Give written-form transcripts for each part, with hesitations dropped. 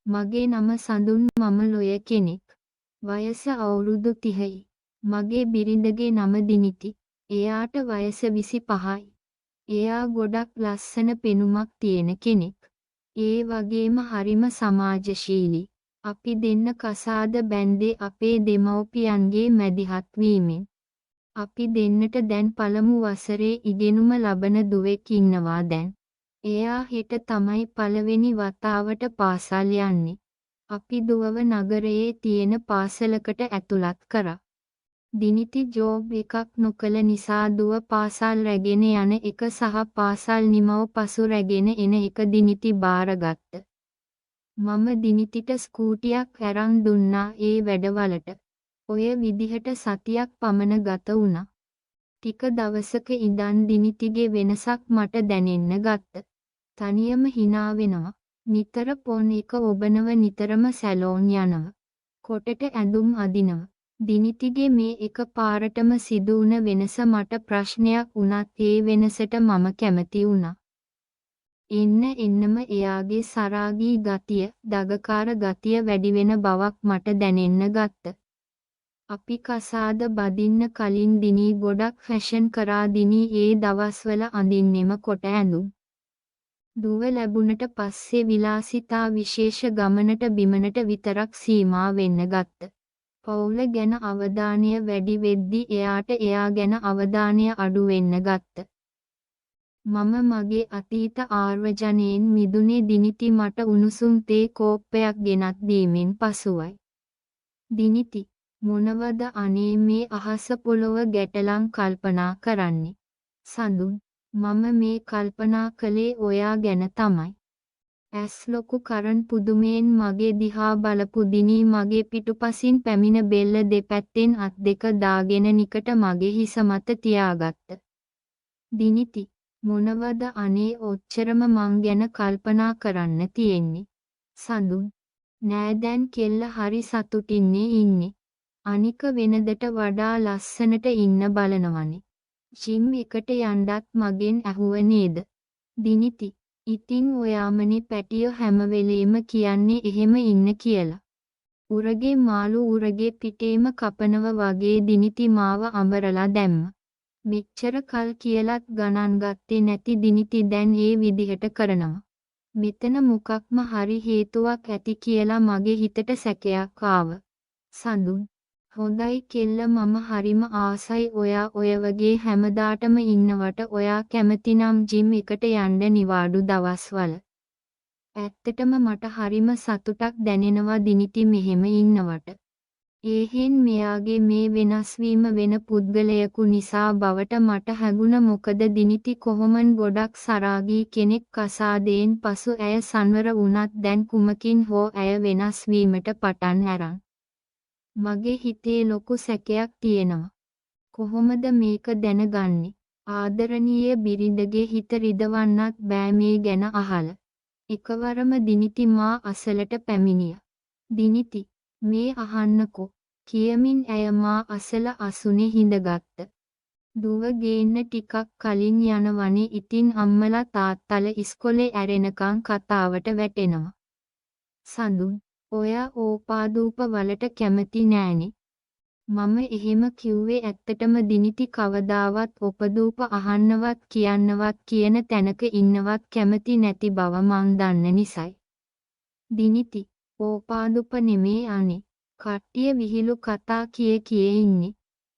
මගේ නම සඳුන් මම ලොය කෙනෙක්. වයස අවුරුදු 30යි. මගේ බිරිඳගේ නම දිනිති. එයාට වයස 25යි. එයා ගොඩක් ලස්සන පෙනුමක් තියෙන කෙනෙක්. ඒ වගේම හරිම සමාජශීලී. අපි දෙන්න කසාද බැන්දේ අපේ දෙමව්පියන්ගේ මැදිහත් වීමෙන්. අපි දෙන්නට දැන් පළමු වසරේ ඉගෙනුම ලබන දුවෙක් ඉන්නවා දැන්. එයා හෙට තමයි පළවෙනි වතාවට පාසල් යන්නේ. අපි දුවව නගරයේ තියෙන පාසලකට ඇතුළත් කරා. දිනිති ජෝබ් එකක් නොකළ නිසා දුව පාසල් රැගෙන යන එක සහ පාසල් නිමව පසු රැගෙන එන එක දිනිති බාරගත්ත. මම දිනිතිට ස්කූටියක් අරන් දුන්නා ඒ වැඩවලට. ඔය විදිහට සතියක් පමණ ගත වුණා. ටික දවසක ඉඳන් දිනිතිගේ වෙනසක් මට දැනෙන්න ගත්ත. තනියම hina වෙනවා. නිතර පොන් එක ඔබනව නිතරම සැලෝන් යනව. කොටට ඇඳුම් අදිනව. දිනිතිගේ මේ එක පාරටම සිදු වුණ වෙනස මට ප්‍රශ්නයක් වුණත් ඒ වෙනසට මම කැමති වුණා. එන්නම එයාගේ සරාගී ගතිය, දගකාර ගතිය වැඩි වෙන බවක් මට දැනෙන්න ගත්ත. අපි කසාද බදින්න කලින් දිනී ගොඩක් ෆැෂන් කරා දිනී ඒ දවස්වල අඳින්නෙම කොට ඇඳුම්. දුව ලැබුණට පස්සේ විලාසිතා විශේෂ ගමනට බිමනට විතරක් සීමා වෙන්න ගත්ත. පවුල ගැන අවධානය වැඩි වෙද්දී එයාට එයා ගැන අවධානය අඩු වෙන්න ගත්ත. මම මගේ අතීත ආර්වජනයෙන් මිදුනේ දිනිති මට උණුසුම් තේ කෝප්පයක් ගෙනත් දීමෙන් පසුවයි. දිනිති මොනවද අනේ මේ අහස පොළොව ගැටලම් කල්පනා කරන්නේ. සඳුන් මම මේ කල්පනා කළේ ඔයා ගැන තමයි. ඇස් ලොකු කරන් පුදුමයෙන් මගේ දිහා බලපු දිනී මගේ පිටුපසින් පැමිණ බෙල්ල දෙපැත්තෙන් අත් දෙක දාගෙන නිකට මගේ හිස මත තියාගත්ත. දිනිති මොනවද අනේ ඔච්චරම මං ගැන කල්පනා කරන්න තියෙන්නේ. සඳුන් නෑ දැන් කෙල්ල හරි සතුටින්නේ ඉන්නේ. අනික වෙනදට වඩා ලස්සනට ඉන්න බලනවනේ. ජිම් එකට යන්නත් මගෙන් ඇහුව නේද? දිනිති ඉතින් ඔයාමනේ පැටියෝ හැම වෙලේම කියන්නේ එහෙම ඉන්න කියලා. උරගේ මාළු උරගේ පිටේම කපනව වගේ දිනිති මාව අඹරලා දැම්ම. මෙච්චර කල් කියලත් ගණන් ගත්තේ නැති දිනිති දැන් ඒ විදිහට කරනවා. මෙතන මොකක්ම හරි හේතුවක් ඇති කියලා මගේ හිතට සැකයක් ආව. සඳුන් හොඳයි කෙල්ල මම හරිම ආසයි ඔයා ඔය වගේ හැමදාටම ඉන්නවට ඔයා කැමතිනම් ජිම් එකට යන්න නිවාඩු දවස්වල. ඇත්තටම මට හරිම සතුටක් දැනෙනවා දිනිති මෙහෙම ඉන්නවට. ඒහෙන් මෙයාගේ මේ වෙනස්වීම වෙන පුද්ගලයෙකු නිසා බවට මට හැඟුණ මොකද දිනිති කොහොමන් ගොඩක් සරාගී කෙනෙක් කසාදයෙන් පසු ඇය සංවර වුණත් දැන් කුමකින් හෝ ඇය වෙනස් වීමට පටන් අරන්. මගේ හිතේ ලොකු සැකයක් තියෙනවා. කොහොමද මේක දැනගන්නේ? ආදරණීය බිරිඳගේ හිත රිදවන්නත් බෑ මේ ගැන අහලා. එකවරම දිනිති මා අසලට පැමිණියා. දිනිති මේ අහන්නකෝ කියමින් ඇය මා අසල අසුනේ හිඳගත්ත. දුව ගේන්න ටිකක් කලින් යනවනේ ඉතින් අම්මලා තාත්තලා ඉස්කෝලේ ඇරෙනකන් කතාවට වැටෙනවා. සඳුන් ඔයා ඕපාදූප වලට කැමති නෑනේ. මම එහෙම කිව්වේ ඇත්තටම දිනිති කවදාවත් ඔපදූප අහන්නවත් කියන්නවත් කියන තැනක ඉන්නවත් කැමති නැති බව මං දන්න නිසයි. දිනිති ඕපාදුප නෙමේ අනේ. කට්ටිය විහිළු කතා කියේ ඉන්නේ.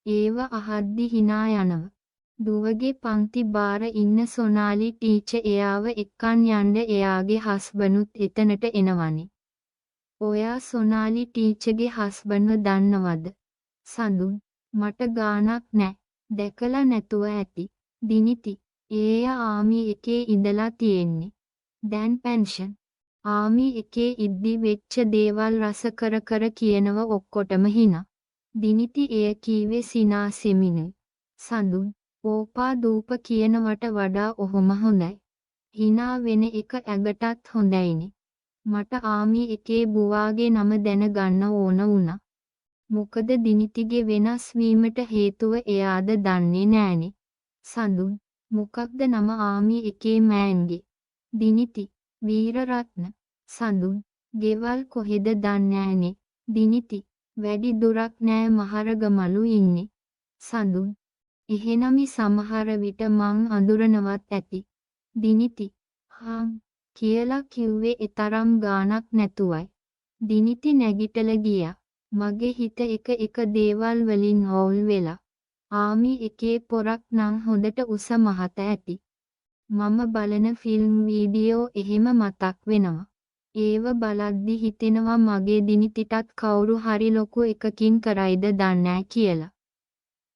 ඒව අහද්දි hina යනවා. දුවගේ පන්ති බාර ඉන්න සොනාලි ටීචර් එයාව එක්කන් යන්න එයාගේ හස්බන්ඩ්ුත් එතනට එනවනේ. ඔයා සොනාලි ටීචර්ගේ හස්බන්ඩ්ව දන්නවද? සඳුන් මට ගානක් නෑ. දැකලා නැතුව ඇති. දිනිති එයා ආමි එකේ ඉඳලා තියෙන්නේ. දැන් පෙන්ෂන්. ආමි එකේ ඉද්දි වෙච්ච දේවල් රස කර කියනව ඔක්කොටම hina. දිනිති එය කීවේ සිනාසෙමිනුයි. සඳුන් ඕපා දූප කියනවට වඩා ඔහොම හොඳයි. hina වෙන එක ඇඟටත් හොඳයිනේ. මට ආමි එකේ බුවාගේ නම දැනගන්න ඕන වුණා. මොකද දිනිතිගේ වෙනස් වීමට හේතුව එයාද දන්නේ නෑනේ. සඳුන් මොකක්ද නම ආමි එකේ මෑන්ගේ? දිනිති වීරරත්න. සඳුන් ගෙවල් කොහෙද දන්නෑනේ. දිනිති. වැඩි දුරක් නෑ මහරගමලු ඉන්නේ. සඳුන්. එහෙනමි සමහර විට මං අඳුරනවත් ඇති. දිනිති. හාම්. කියලා කිව්වේ එතරම් ගානක් නැතුවයි. දිනිති නැගිටල ගියා. මගේ හිත එක දේවල් වලින් හොල් වෙලා. ආමි එකේ පොරක් නං හොඳට උස මහත ඇති. මම බලන ෆිල්ම් වීඩියෝ එහෙම මතක් වෙනවා. ඒව බලද්දි හිතෙනවා මගේ දිනිතිටත් කවුරු හරි ලොකු එකකින් කරයිද දන්නෑ කියලා.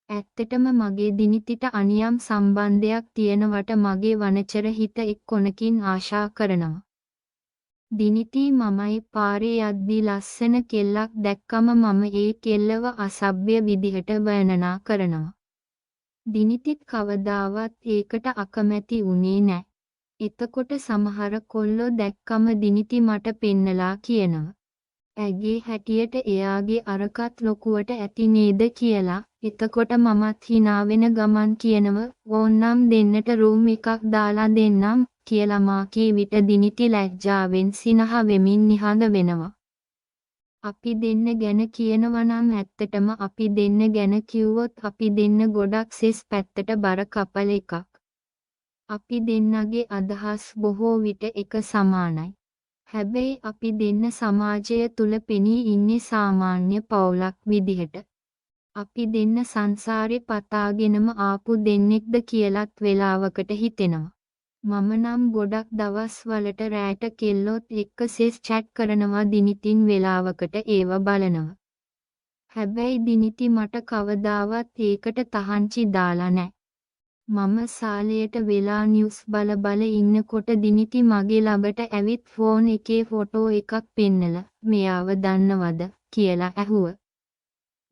ඇත්තටම මගේ දිනිතිට අනියම් සම්බන්ධයක් තියෙනවට මගේ වනචර හිත එක් කොනකින් ආශා කරනවා. දිනිති මමයි පාරේ යද්දී ලස්සන කෙල්ලක් දැක්කම මම ඒ කෙල්ලව අසභ්‍ය විදිහට වර්ණනා කරනවා. දිනිතිත් කවදාවත් ඒකට අකමැති වුණේ නෑ. එතකොට සමහර කොල්ලෝ දැක්කම දිනිති මට පෙන්නලා කියනවා. ඇගේ හැටියට එයාගේ අරකත් ලොකුවට ඇති නේද කියලා. එතකොට මමත් හිනාවෙන ගමන් කියනව ඕන්නම් දෙන්නට රූම් එකක් දාලා දෙන්නම් කියලා මා කී විට දිනිති ලැජ්ජාවෙන් සිනහ වෙමින් නිහඬ වෙනවා. අපි දෙන්න ගැන කියනවා නම් ඇත්තටම අපි දෙන්න ගැන කිව්වොත් අපි දෙන්න ගොඩක් සෙස් පැත්තට බර කපල් එකක්. අපි දෙන්නගේ අදහස් බොහෝ විට එක සමානයි. හැබැයි අපි දෙන්න සමාජය තුල පෙනී ඉන්නේ සාමාන්‍ය පවුලක් විදිහට. අපි දෙන්න සංසාරේ පතාගෙනම ආපු දෙන්නෙක්ද කියලත් වෙලාවකට හිතෙනවා. මම නම් ගොඩක් දවස් වලට රෑට කෙල්ලොත් එක්ක සෙස් චැට් කරනවා දිනිතින් වෙලාවකට ඒව බලනවා. හැබැයි දිනිති මට කවදාවත් ඒකට තහංචි දාලා නෑ. මම සාලයට වෙලා නිවුස් බල ඉන්නකොට දිනිති මගේ ළඟට ඇවිත් ෆෝන් එකේ ෆොටෝ එකක් පෙන්නලා මෙයාව දන්නවද කියලා ඇහුවා.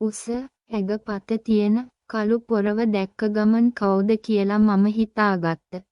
උස ඇඟපත තියෙන කළු පොරව දැක්ක ගමන් කවුද කියලා මම හිතාගත්තා.